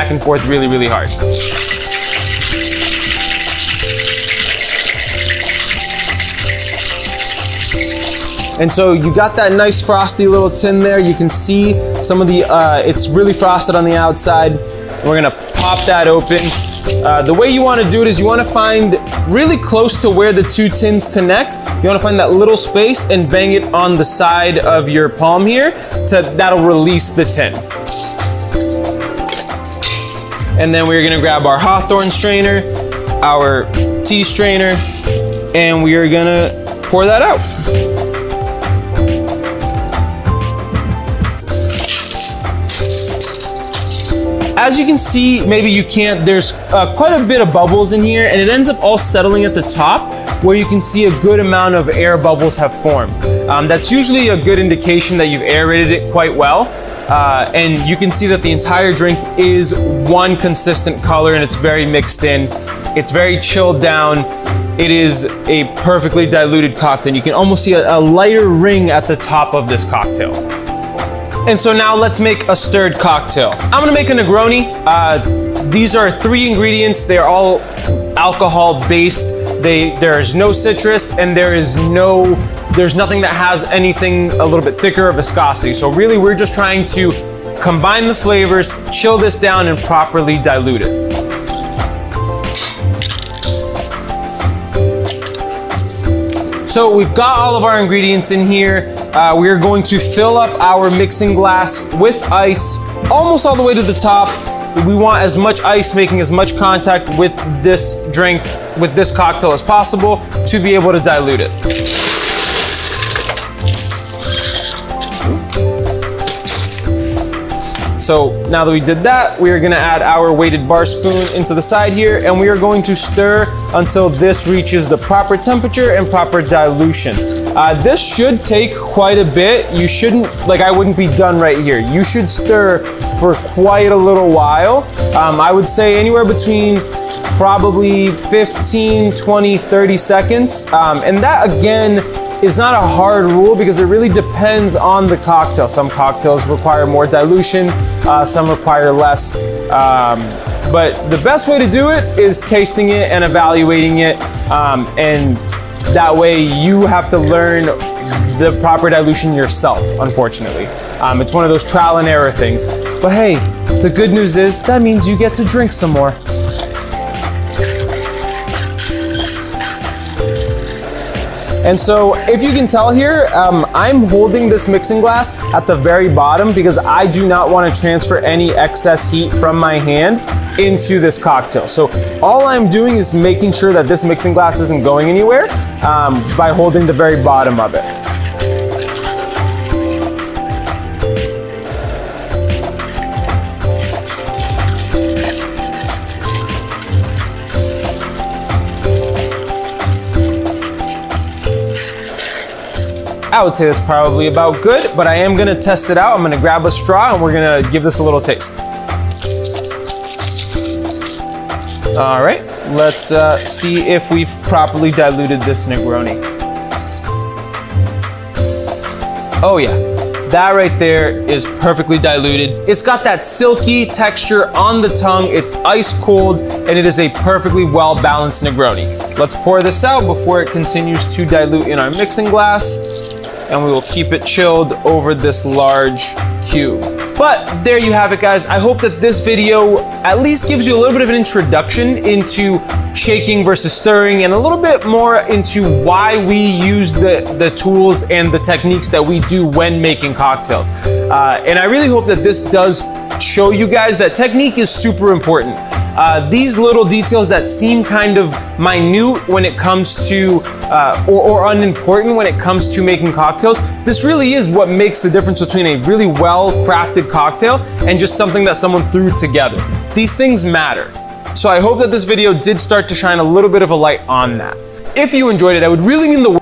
back and forth really, really hard. And so you got that nice frosty little tin there. You can see some of the, it's really frosted on the outside. We're gonna pop that open. The way you wanna do it is you wanna find really close to where the two tins connect. You wanna find that little space and bang it on the side of your palm here, that'll release the tin. And then we're gonna grab our Hawthorne strainer, our tea strainer, and we are gonna pour that out. As you can see, maybe you can't, there's quite a bit of bubbles in here, and it ends up all settling at the top where you can see a good amount of air bubbles have formed. That's usually a good indication that you've aerated it quite well. And you can see that the entire drink is one consistent color and it's very mixed in. It's very chilled down. It is a perfectly diluted cocktail. You can almost see a lighter ring at the top of this cocktail. And so now let's make a stirred cocktail. I'm gonna make a Negroni. These are 3 ingredients. They're all alcohol based. There's no citrus and there's nothing that has anything a little bit thicker or viscosity. So really we're just trying to combine the flavors, chill this down and properly dilute it. So we've got all of our ingredients in here. We are going to fill up our mixing glass with ice almost all the way to the top. We want as much ice making as much contact with this drink, with this cocktail as possible to be able to dilute it. So now that we did that, we are gonna add our weighted bar spoon into the side here, and we are going to stir until this reaches the proper temperature and proper dilution. This should take quite a bit. You shouldn't, I wouldn't be done right here. You should stir for quite a little while. I would say anywhere between probably 15, 20, 30 seconds. And that again, is not a hard rule because it really depends on the cocktail. Some cocktails require more dilution, some require less. But the best way to do it is tasting it and evaluating it. And that way you have to learn the proper dilution yourself, unfortunately. It's one of those trial and error things. But hey, the good news is that means you get to drink some more. And so if you can tell here, I'm holding this mixing glass at the very bottom because I do not want to transfer any excess heat from my hand into this cocktail. So all I'm doing is making sure that this mixing glass isn't going anywhere by holding the very bottom of it. I would say that's probably about good, but I am gonna test it out. I'm gonna grab a straw and we're gonna give this a little taste. All right, let's see if we've properly diluted this Negroni. Oh yeah, that right there is perfectly diluted. It's got that silky texture on the tongue. It's ice cold and it is a perfectly well-balanced Negroni. Let's pour this out before it continues to dilute in our mixing glass. And we will keep it chilled over this large cube. But there you have it, guys. I hope that this video at least gives you a little bit of an introduction into shaking versus stirring and a little bit more into why we use the tools and the techniques that we do when making cocktails. And I really hope that this does show you guys that technique is super important. These little details that seem kind of minute when it comes to, or unimportant when it comes to making cocktails, this really is what makes the difference between a really well-crafted cocktail and just something that someone threw together. These things matter. So I hope that this video did start to shine a little bit of a light on that. If you enjoyed it, I would really mean the